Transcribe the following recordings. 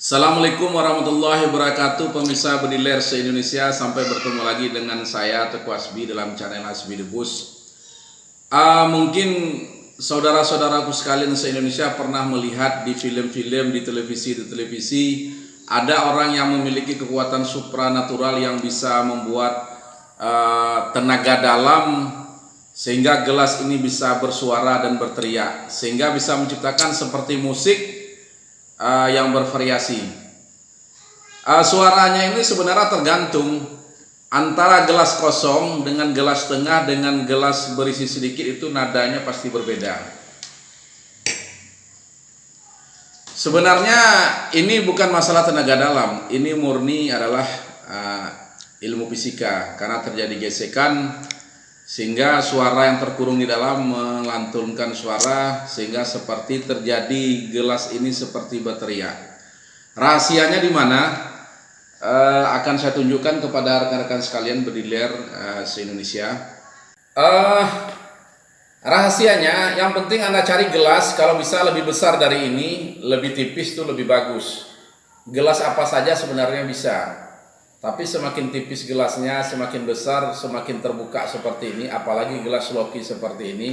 Assalamualaikum warahmatullahi wabarakatuh, pemirsa Bediler se-Indonesia. Sampai bertemu lagi dengan saya Teguh Hasbi dalam channel Hasbi The Bus. Mungkin saudara-saudaraku sekalian se-Indonesia pernah melihat di film-film, di televisi ada orang yang memiliki kekuatan supranatural yang bisa membuat tenaga dalam sehingga gelas ini bisa bersuara dan berteriak, sehingga bisa menciptakan seperti musik yang bervariasi. Suaranya ini sebenarnya tergantung antara gelas kosong dengan gelas tengah dengan gelas berisi sedikit, itu nadanya pasti berbeda. Sebenarnya ini bukan masalah tenaga dalam, ini murni adalah ilmu fisika, karena terjadi gesekan sehingga suara yang terkurung di dalam melantunkan suara sehingga seperti terjadi gelas ini seperti berteriak. Rahasianya di mana? Akan saya tunjukkan kepada rekan-rekan sekalian Bediler se-Indonesia. Rahasianya yang penting Anda cari gelas, kalau bisa lebih besar dari ini, lebih tipis itu lebih bagus. Gelas apa saja sebenarnya bisa. Tapi semakin tipis gelasnya, semakin besar, semakin terbuka seperti ini, apalagi gelas loki seperti ini,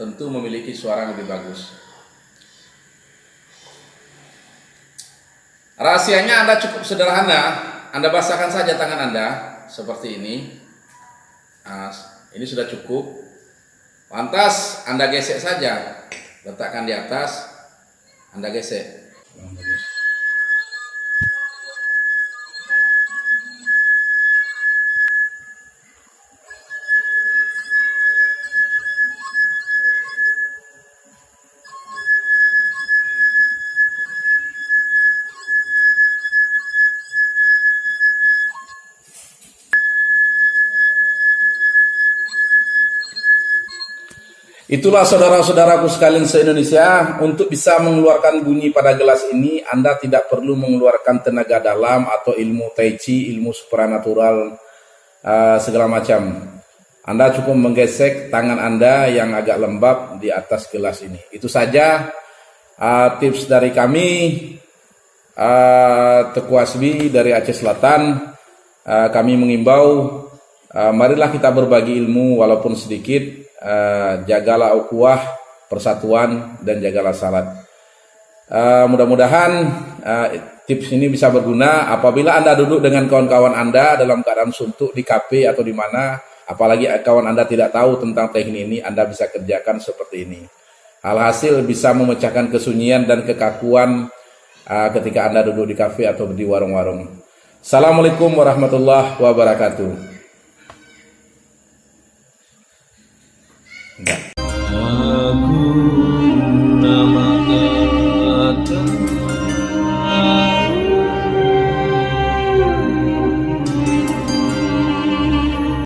tentu memiliki suara yang lebih bagus. Rahasianya Anda cukup sederhana, Anda basahkan saja tangan Anda seperti ini. Ini sudah cukup. Lantas Anda gesek saja, letakkan di atas, Anda gesek. Itulah saudara-saudaraku sekalian se-Indonesia, untuk bisa mengeluarkan bunyi pada gelas ini Anda tidak perlu mengeluarkan tenaga dalam atau ilmu tai chi, ilmu supranatural segala macam. Anda cukup menggesek tangan Anda yang agak lembab di atas gelas ini. Itu saja tips dari kami, Teguh Hasbi dari Aceh Selatan. Kami mengimbau, marilah kita berbagi ilmu walaupun sedikit. Jagalah ukhuwah, persatuan, dan jagalah salat. Mudah-mudahan tips ini bisa berguna apabila Anda duduk dengan kawan-kawan Anda dalam keadaan suntuk di kafe atau di mana, apalagi kawan Anda tidak tahu tentang teknik ini, Anda bisa kerjakan seperti ini. Alhasil bisa memecahkan kesunyian dan kekakuan ketika Anda duduk di kafe atau di warung-warung. Assalamualaikum warahmatullahi wabarakatuh. Aku